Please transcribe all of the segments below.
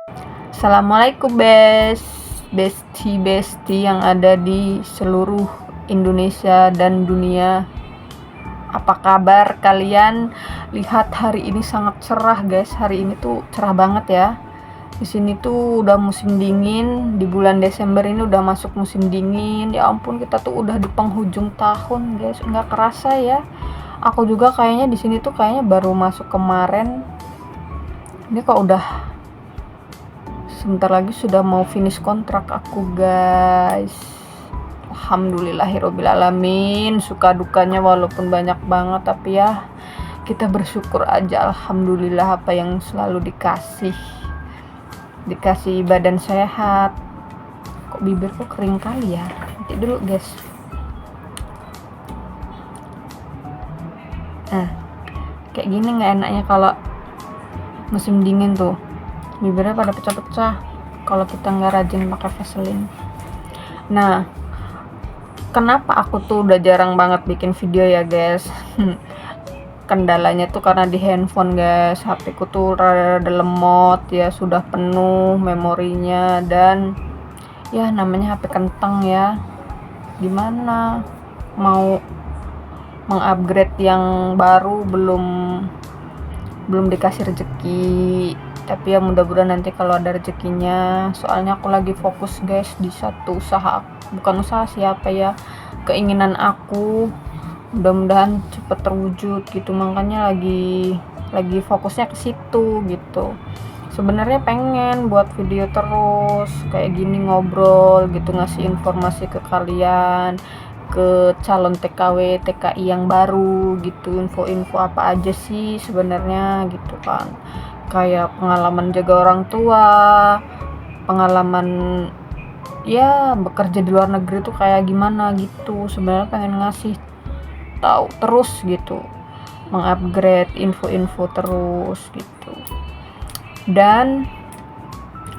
Assalamualaikum besti yang ada di seluruh Indonesia dan dunia. Apa kabar kalian? Lihat hari ini sangat cerah guys. Hari ini tuh cerah banget ya. Di sini tuh udah musim dingin. Di bulan Desember ini udah masuk musim dingin. Ya ampun, kita tuh udah di penghujung tahun guys. Nggak kerasa ya. Aku juga kayaknya di sini tuh kayaknya baru masuk kemarin. Ini kok udah sebentar lagi sudah mau finish kontrak aku guys. Alhamdulillahirobbilalamin. Suka dukanya walaupun banyak banget, tapi ya kita bersyukur aja. Alhamdulillah apa yang selalu dikasih badan sehat. Kok bibirku kering kali ya, nanti dulu guys. Kayak gini nggak enaknya kalau musim dingin tuh, bibirnya pada pecah-pecah kalau kita nggak rajin pakai Vaseline. Nah, kenapa aku tuh udah jarang banget bikin video ya guys? Kendalanya tuh karena di handphone guys. HP ku tuh rada lemot ya, sudah penuh memorinya, dan ya namanya HP kentang ya. Gimana mau mengupgrade yang baru, belum dikasih rezeki. Tapi ya mudah-mudahan nanti kalau ada rezekinya. Soalnya aku lagi fokus guys di satu usaha, bukan usaha siapa ya, keinginan aku mudah-mudahan cepet terwujud gitu. Makanya lagi fokusnya ke situ gitu. Sebenarnya pengen buat video terus kayak gini, ngobrol gitu, ngasih informasi ke kalian, ke calon TKW TKI yang baru gitu, info-info apa aja sih sebenarnya gitu kan. Kayak pengalaman jaga orang tua, pengalaman ya bekerja di luar negeri tuh kayak gimana gitu. Sebenarnya pengen ngasih tahu terus gitu, mengupgrade info-info terus gitu. Dan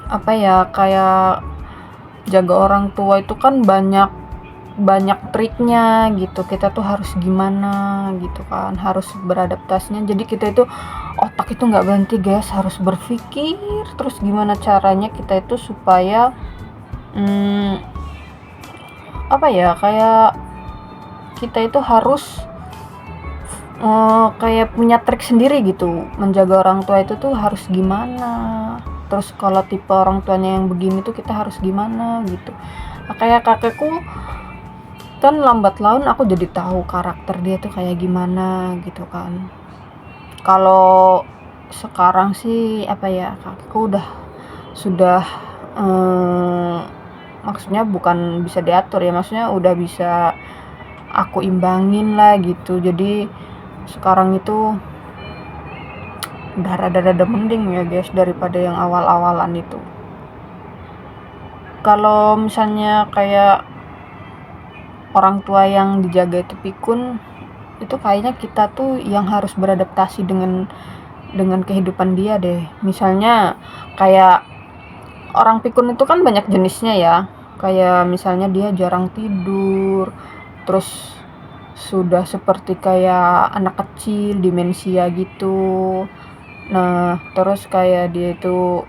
apa ya, kayak jaga orang tua itu kan banyak triknya gitu. Kita tuh harus gimana gitu kan, harus beradaptasinya. Jadi kita itu otak itu nggak berhenti guys, harus berpikir terus gimana caranya kita itu supaya apa ya, kayak kita itu harus kayak punya trik sendiri gitu. Menjaga orang tua itu tuh harus gimana, terus kalau tipe orang tuanya yang begini tuh kita harus gimana gitu. Kayak kakekku kan lambat laun aku jadi tahu karakter dia tuh kayak gimana gitu kan. Kalau sekarang sih apa ya, kakekku sudah maksudnya bukan bisa diatur ya, maksudnya udah bisa aku imbangin lah gitu. Jadi sekarang itu udah rada-rada mending ya guys daripada yang awal-awalan itu. Kalau misalnya kayak orang tua yang dijaga itu pikun, itu kayaknya kita tuh yang harus beradaptasi dengan kehidupan dia deh. Misalnya kayak orang pikun itu kan banyak jenisnya ya. Kayak misalnya dia jarang tidur, terus sudah seperti kayak anak kecil, demensia gitu. Nah, terus kayak dia itu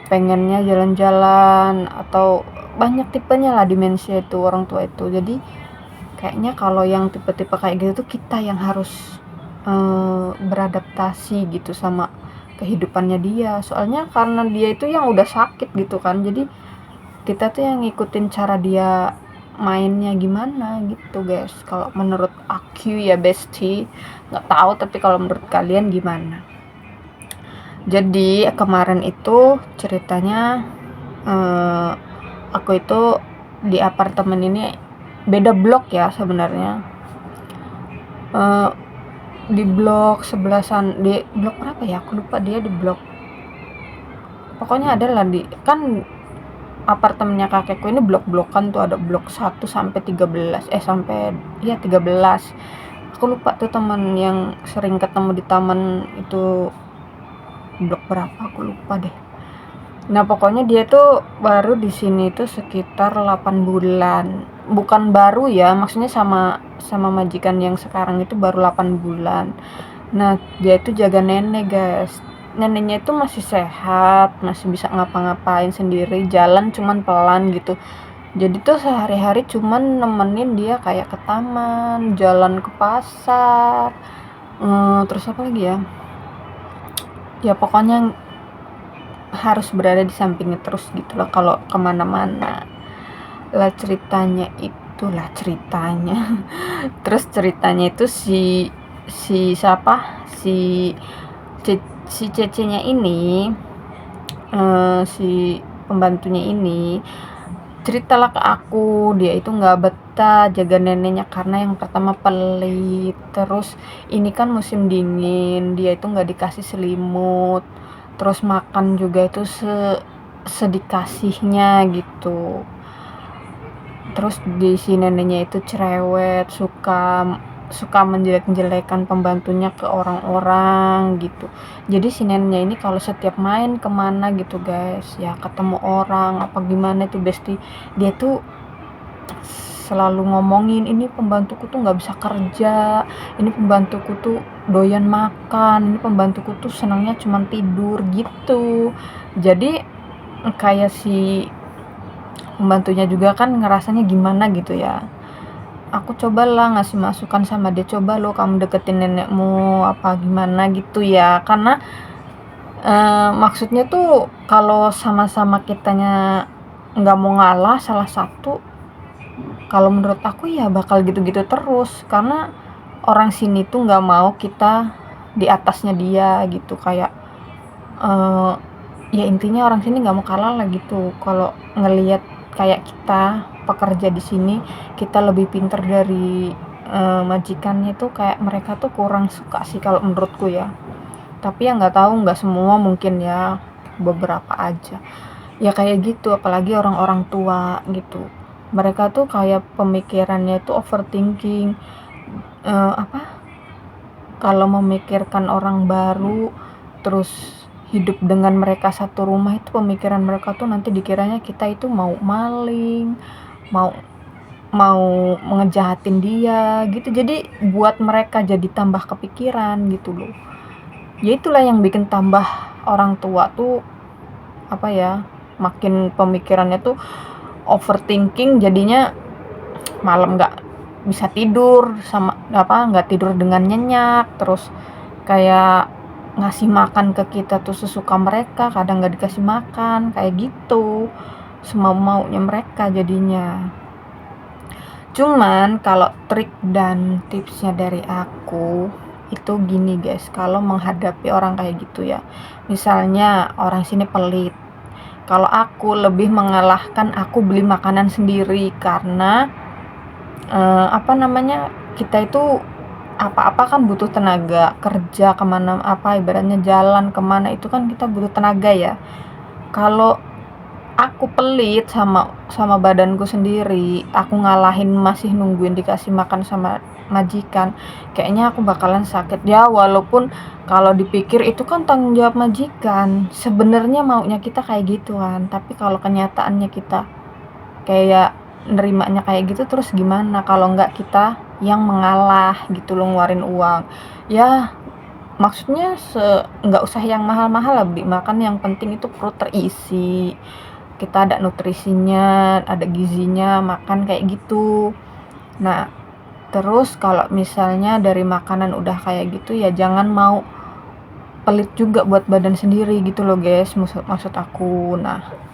pengennya jalan-jalan, atau banyak tipenya lah demensia itu orang tua itu. Jadi kayaknya kalau yang tipe-tipe kayak gitu tuh kita yang harus beradaptasi gitu sama kehidupannya dia. Soalnya karena dia itu yang udah sakit gitu kan, jadi kita tuh yang ngikutin cara dia mainnya gimana gitu guys. Kalau menurut aku ya besti, nggak tahu tapi kalau menurut kalian gimana? Jadi kemarin itu ceritanya aku itu di apartemen ini beda blok ya sebenarnya. Di blok sebelasan, di blok berapa ya aku lupa, dia di blok, pokoknya ada lah, di kan apartemennya kakekku ini blok-blokan tuh, ada blok 1 sampai 13 sampai ya 13. Aku lupa tuh teman yang sering ketemu di taman itu blok berapa aku lupa deh. Nah pokoknya dia tuh baru di sini tuh sekitar 8 bulan. Bukan baru ya, maksudnya sama majikan yang sekarang itu baru 8 bulan. Nah dia itu jaga nenek guys. neneknya itu masih sehat, masih bisa ngapa-ngapain sendiri, jalan cuman pelan gitu. Jadi tuh sehari-hari cuman nemenin dia kayak ke taman, jalan ke pasar, terus apa lagi ya, ya pokoknya harus berada di sampingnya terus gitu loh kalau kemana-mana. Ceritanya terus ceritanya itu si siapa, si cecenya ini, si pembantunya ini ceritalah ke aku, dia itu nggak betah jaga neneknya karena yang pertama pelit, terus ini kan musim dingin, dia itu nggak dikasih selimut, terus makan juga itu sedikasihnya gitu. Terus di si neneknya itu cerewet, suka menjelek-jelekan pembantunya ke orang-orang gitu. Jadi si neneknya ini kalau setiap main kemana gitu guys, ya ketemu orang apa gimana tuh besti, dia tuh selalu ngomongin, ini pembantuku tuh nggak bisa kerja, ini pembantuku tuh doyan makan, ini pembantuku tuh senangnya cuma tidur gitu. Jadi kayak si pembantunya juga kan ngerasanya gimana gitu ya. Aku cobalah ngasih masukan sama dia, coba lo kamu deketin nenekmu apa gimana gitu ya, karena maksudnya tuh kalau sama-sama kitanya nggak mau ngalah salah satu, kalau menurut aku ya bakal gitu-gitu terus, karena orang sini tuh nggak mau kita di atasnya dia gitu, kayak ya intinya orang sini nggak mau kalah lah gitu. Kalau ngelihat kayak kita pekerja di sini kita lebih pinter dari majikannya tuh, kayak mereka tuh kurang suka sih kalau menurutku ya. Tapi ya nggak tahu, nggak semua mungkin ya, beberapa aja ya kayak gitu. Apalagi orang-orang tua gitu, mereka tuh kayak pemikirannya tuh overthinking, apa, kalau memikirkan orang baru terus hidup dengan mereka satu rumah, itu pemikiran mereka tuh nanti dikiranya kita itu mau maling, mau mau ngejahatin dia gitu. Jadi buat mereka jadi tambah kepikiran gitu loh. Ya itulah yang bikin tambah orang tua tuh apa ya, makin pemikirannya tuh overthinking, jadinya malam nggak bisa tidur, sama apa, nggak tidur dengan nyenyak, terus kayak ngasih makan ke kita tuh sesuka mereka, kadang nggak dikasih makan kayak gitu, semau-maunya mereka jadinya. Cuman kalau trik dan tipsnya dari aku itu gini guys, kalau menghadapi orang kayak gitu ya, misalnya orang sini pelit, kalau aku lebih mengalahkan aku beli makanan sendiri, karena apa namanya, kita itu apa-apa kan butuh tenaga, kerja kemana apa ibaratnya jalan kemana itu kan kita butuh tenaga ya. Kalau aku pelit sama badanku sendiri, aku ngalahin masih nungguin dikasih makan sama majikan, kayaknya aku bakalan sakit ya. Walaupun kalau dipikir itu kan tanggung jawab majikan, sebenarnya maunya kita kayak gitu kan, tapi kalau kenyataannya kita kayak nerimanya kayak gitu, terus gimana kalau nggak kita yang mengalah gitu loh, ngeluarin uang ya. Maksudnya nggak usah yang mahal-mahal lah beli makan, yang penting itu perut terisi, kita ada nutrisinya, ada gizinya, makan kayak gitu. Nah terus kalau misalnya dari makanan udah kayak gitu ya jangan mau pelit juga buat badan sendiri gitu loh guys, maksud aku. Nah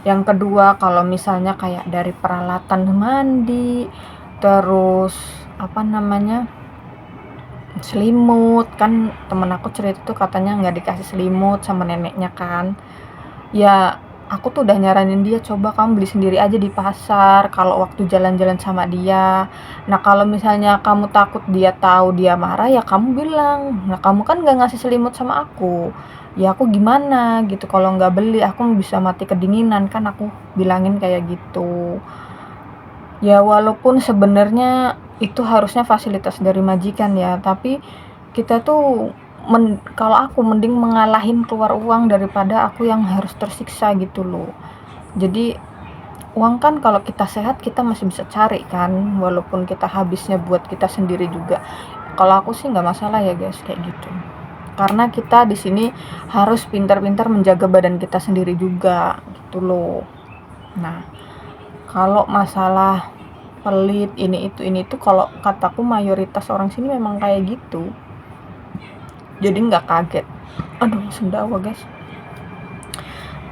yang kedua, kalau misalnya kayak dari peralatan mandi, terus apa namanya, selimut, kan temen aku cerita tuh katanya nggak dikasih selimut sama neneknya kan. Ya aku tuh udah nyaranin dia, coba kamu beli sendiri aja di pasar kalau waktu jalan-jalan sama dia. Nah kalau misalnya kamu takut dia tahu dia marah, ya kamu bilang, nah kamu kan nggak ngasih selimut sama aku, ya aku gimana gitu kalau nggak beli, aku bisa mati kedinginan kan, aku bilangin kayak gitu. Ya walaupun sebenarnya itu harusnya fasilitas dari majikan ya, tapi kita tuh kalau aku mending mengalahin keluar uang daripada aku yang harus tersiksa gitu loh. Jadi uang kan kalau kita sehat kita masih bisa cari kan, walaupun kita habisnya buat kita sendiri juga. Kalau aku sih nggak masalah ya guys kayak gitu. karena kita di sini harus pintar-pintar menjaga badan kita sendiri juga gitu loh. Nah, kalau masalah pelit ini itu kalau kataku mayoritas orang sini memang kayak gitu, jadi nggak kaget. Aduh, sendawa guys.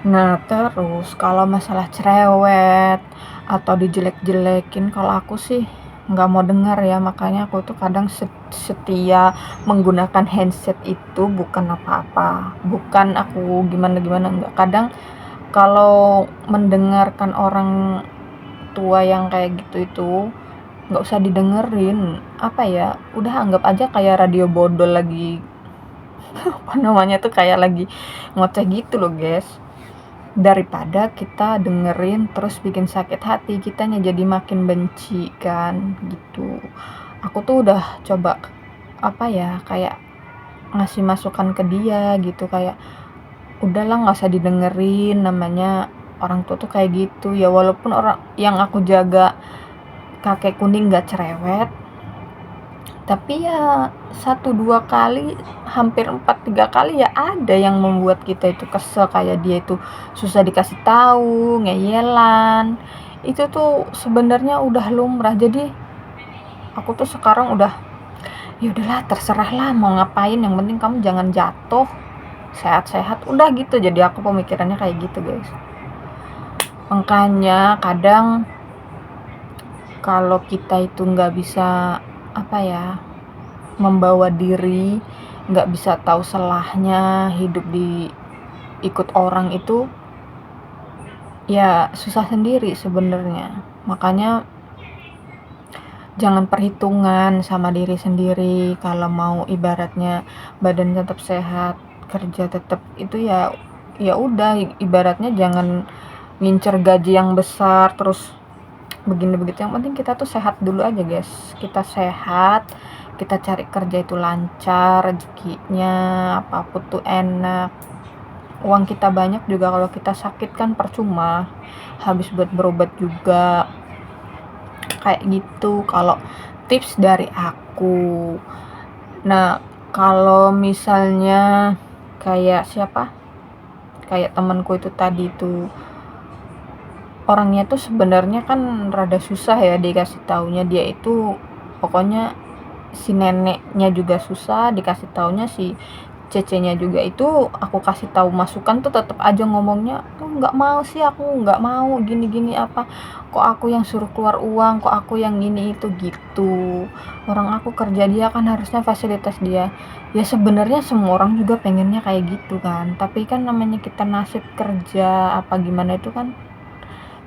Nah, terus kalau masalah cerewet atau dijelek-jelekin, kalau aku sih nggak mau dengar ya. Makanya aku tuh kadang setia menggunakan handset itu bukan apa-apa, bukan aku gimana-gimana, enggak. Kadang kalau mendengarkan orang tua yang kayak gitu itu nggak usah didengerin, apa ya, udah anggap aja kayak radio bodol lagi apa namanya tuh, kayak lagi ngoceh gitu loh guys. Daripada kita dengerin terus bikin sakit hati, kitanya jadi makin benci kan gitu. Aku tuh udah coba apa ya, kayak ngasih masukan ke dia gitu, kayak udahlah nggak usah didengerin, namanya orang tua tuh kayak gitu ya. Walaupun orang yang aku jaga kakek kuning nggak cerewet, tapi ya 1-2 kali, hampir 4-3 kali ya ada yang membuat kita itu kesel, kayak dia itu susah dikasih tahu, ngeyelan. Itu tuh sebenarnya udah lumrah. Jadi aku tuh sekarang udah, ya udahlah terserah lah mau ngapain, yang penting kamu jangan jatuh, sehat-sehat udah gitu. Jadi aku pemikirannya kayak gitu guys. Makanya kadang kalau kita itu nggak bisa apa ya, membawa diri, nggak bisa tahu salahnya hidup di ikut orang itu, ya susah sendiri sebenarnya. Makanya jangan perhitungan sama diri sendiri. Kalau mau ibaratnya badan tetap sehat, kerja tetap itu ya, ya udah, ibaratnya jangan ngincer gaji yang besar terus begini begitu. Yang penting kita tuh sehat dulu aja guys. Kita sehat, kita cari kerja itu lancar, rezekinya apapun tuh enak, uang kita banyak juga kalau kita sakit kan percuma, habis buat berobat juga, kayak gitu kalau tips dari aku. Nah, kalau misalnya kayak siapa, kayak temanku itu tadi tuh, orangnya tuh sebenarnya kan rada susah ya dikasih taunya. Dia itu pokoknya si neneknya juga susah dikasih taunya, si cecenya juga itu aku kasih tahu masukan tuh tetap aja ngomongnya, nggak mau sih, aku nggak mau gini-gini, apa kok aku yang suruh keluar uang, kok aku yang gini itu gitu. Orang aku kerja, dia kan harusnya fasilitas dia. Ya sebenarnya semua orang juga pengennya kayak gitu kan, tapi kan namanya kita nasib kerja apa gimana itu kan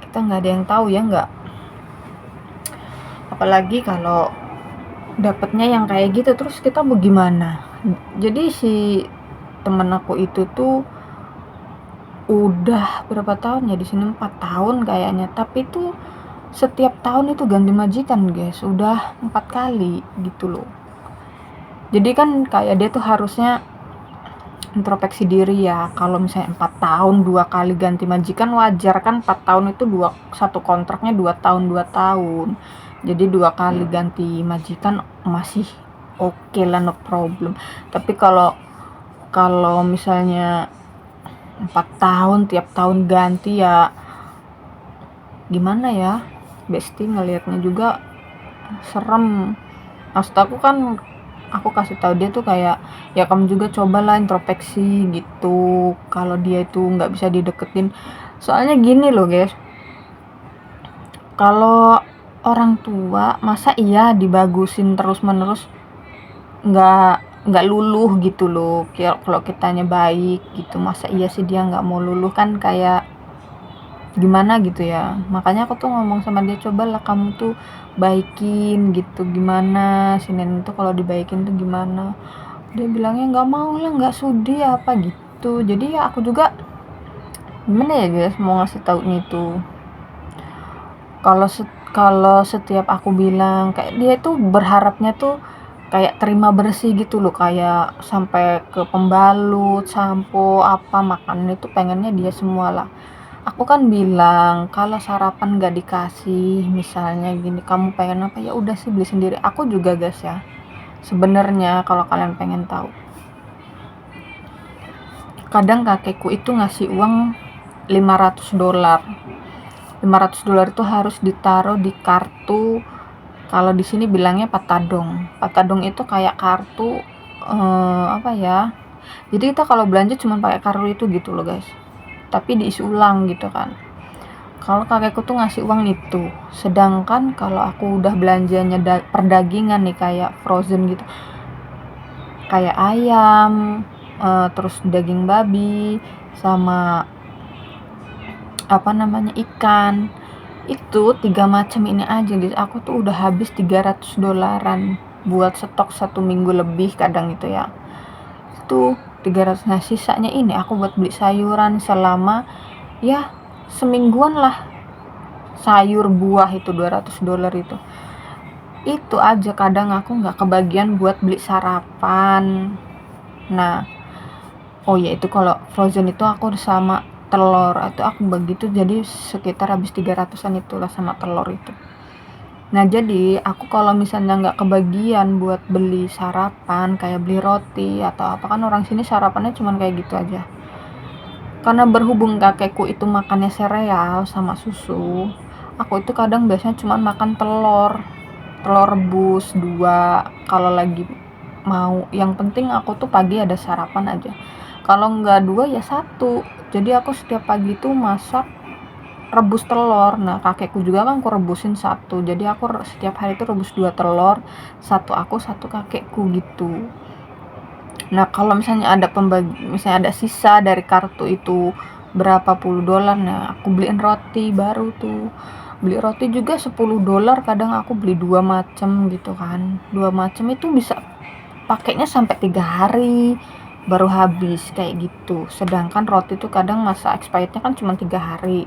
kita nggak ada yang tahu ya, nggak. Apalagi kalau dapetnya yang kayak gitu terus kita mau gimana. Jadi si temen aku itu tuh udah berapa tahun ya di sini, 4 tahun kayaknya, tapi tuh setiap tahun itu ganti majikan guys, udah 4 kali gitu loh. Jadi kan kayak dia tuh harusnya introspeksi diri ya. Kalau misalnya 4 tahun 2 kali ganti majikan wajar kan, 4 tahun itu satu kontraknya 2 tahun 2 tahun. Jadi 2 kali ganti majikan masih oke lah, no problem. Tapi kalau misalnya 4 tahun tiap tahun ganti ya gimana ya, Besti ngelihatnya juga serem. Maksud aku kan, aku kasih tahu dia tuh kayak, ya kamu juga cobalah introspeksi gitu kalau dia itu nggak bisa dideketin. Soalnya gini loh guys, kalau orang tua masa iya dibagusin terus menerus, nggak luluh gitu loh. Kalau kitanya baik gitu, masa iya sih dia nggak mau luluh, kan kayak gimana gitu ya. Makanya aku tuh ngomong sama dia, cobalah kamu tuh baikin gitu, gimana si nenek tuh kalau dibaikin tuh gimana. Dia bilangnya nggak mau lah, nggak sudi apa gitu. Jadi ya aku juga gimana ya guys mau ngasih taunya itu, kalau setiap aku bilang kayak, dia tuh berharapnya tuh kayak terima bersih gitu loh, kayak sampai ke pembalut, sampo, apa makanan itu pengennya dia semua lah. Aku kan bilang kalau sarapan gak dikasih, misalnya gini, kamu pengen apa, ya udah sih beli sendiri. Aku juga guys ya, sebenarnya kalau kalian pengen tahu, kadang kakekku itu ngasih uang $500. $500 itu harus ditaruh di kartu, kalau di sini bilangnya patadong. Patadong itu kayak kartu apa ya? Jadi kita kalau belanja cuma pakai kartu itu gitu loh guys. Tapi diisi ulang gitu kan. Kalau kakekku tuh ngasih uang itu. Sedangkan kalau aku udah belanjanya perdagingan nih kayak frozen gitu. Kayak ayam, terus daging babi sama apa namanya ikan, itu 3 macam ini aja guys, aku tuh udah habis $300 buat stok 1 minggu lebih kadang itu ya, itu 300. Nah sisanya ini aku buat beli sayuran selama ya semingguan lah, sayur buah itu $200 itu aja. Kadang aku nggak kebagian buat beli sarapan. Nah oh ya itu kalau frozen itu aku sama telur atau aku begitu, jadi sekitar habis 300-an itulah sama telur itu. Nah jadi aku kalau misalnya nggak kebagian buat beli sarapan kayak beli roti atau apa, kan orang sini sarapannya cuman kayak gitu aja. Karena berhubung kakekku itu makannya sereal sama susu, aku itu kadang biasanya cuman makan telur rebus 2 kalau lagi mau. Yang penting aku tuh pagi ada sarapan aja, kalau nggak 2 ya 1. Jadi aku setiap pagi tuh masak rebus telur. Nah kakekku juga kan aku rebusin 1, jadi aku setiap hari tuh rebus 2 telur, 1 aku 1 kakekku gitu. Nah kalau misalnya ada sisa dari kartu itu berapa puluh dolar, nah aku beliin roti baru tuh. Beli roti juga $10, kadang aku beli 2 macam gitu kan. 2 macam itu bisa pakainya sampai 3 hari baru habis kayak gitu. Sedangkan roti itu kadang masa expirednya kan cuma 3 hari.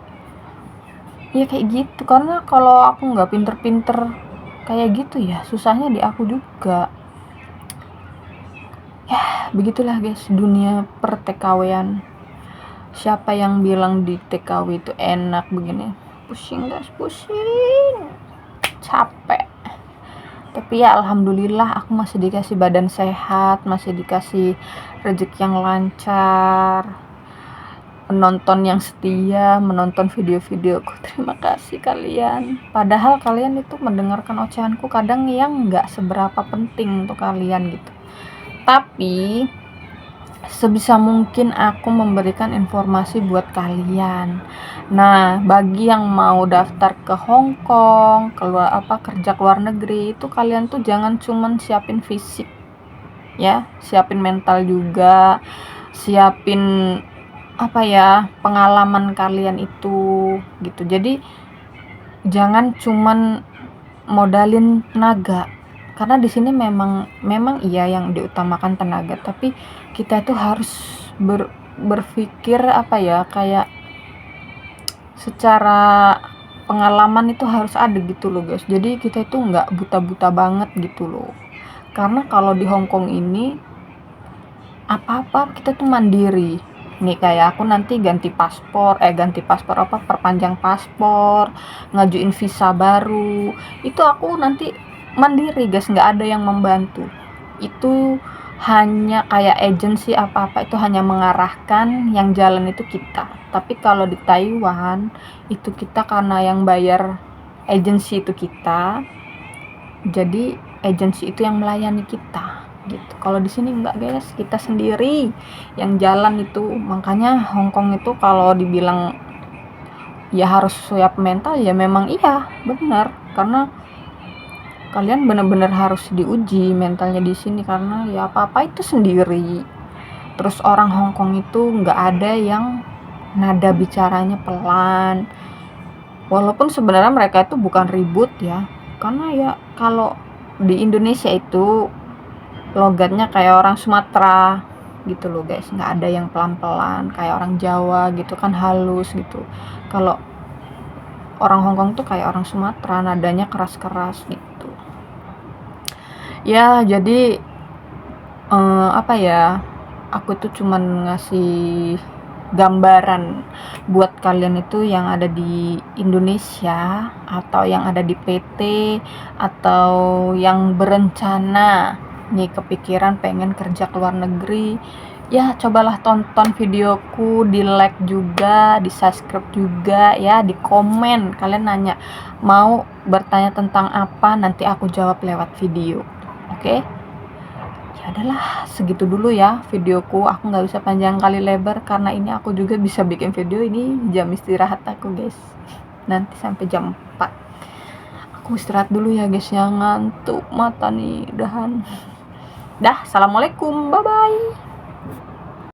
Ya kayak gitu, karena kalau aku nggak pinter-pinter kayak gitu ya susahnya di aku juga. Ya begitulah guys dunia per TKW-an. Siapa yang bilang di TKW itu enak begini? Pusing guys, pusing, capek. Tapi ya alhamdulillah aku masih dikasih badan sehat, masih dikasih rezeki yang lancar, penonton yang setia menonton video-videoku. Terima kasih kalian. Padahal kalian itu mendengarkan ocehanku kadang yang nggak seberapa penting untuk kalian gitu, tapi sebisa mungkin aku memberikan informasi buat kalian. Nah bagi yang mau daftar ke Hong Kong, kerja ke luar negeri, itu kalian tuh jangan cuman siapin fisik ya, siapin mental juga, siapin pengalaman kalian itu gitu. Jadi jangan cuman modalin tenaga, karena di sini memang iya yang diutamakan tenaga, tapi kita itu harus berpikir kayak secara pengalaman itu harus ada gitu loh guys. Jadi kita itu nggak buta-buta banget gitu loh, karena kalau di Hong Kong ini apa-apa kita tuh mandiri nih. Kayak aku nanti perpanjang paspor, ngajuin visa baru, itu aku nanti mandiri guys, nggak ada yang membantu. Itu hanya kayak agensi, apa-apa itu hanya mengarahkan, yang jalan itu kita. Tapi kalau di Taiwan itu kita karena yang bayar agensi itu kita, jadi agensi itu yang melayani kita gitu. Kalau di sini enggak guys, kita sendiri yang jalan itu. Makanya Hong Kong itu kalau dibilang ya harus siap mental, ya memang iya benar, karena kalian benar-benar harus diuji mentalnya di sini, karena ya apa-apa itu sendiri. Terus orang Hong Kong itu nggak ada yang nada bicaranya pelan, walaupun sebenarnya mereka itu bukan ribut ya, karena ya kalau di Indonesia itu logatnya kayak orang Sumatera gitu loh guys, nggak ada yang pelan-pelan kayak orang Jawa gitu kan, halus gitu. Kalau orang Hong Kong tuh kayak orang Sumatera, nadanya keras-keras gitu ya. Jadi aku tuh cuman ngasih gambaran buat kalian itu yang ada di Indonesia atau yang ada di PT atau yang berencana nih kepikiran pengen kerja ke luar negeri. ya cobalah tonton videoku, di like juga, di subscribe juga ya, di komen. Kalian nanya mau bertanya tentang apa, nanti aku jawab lewat video. Oke? Ya adalah segitu dulu ya videoku. Aku nggak bisa panjang kali lebar karena ini aku juga bisa bikin video ini jam istirahat aku guys. Nanti sampai jam 4. Aku istirahat dulu ya guys, ya ngantuk mata nih, udahan. Dah, assalamualaikum, bye bye.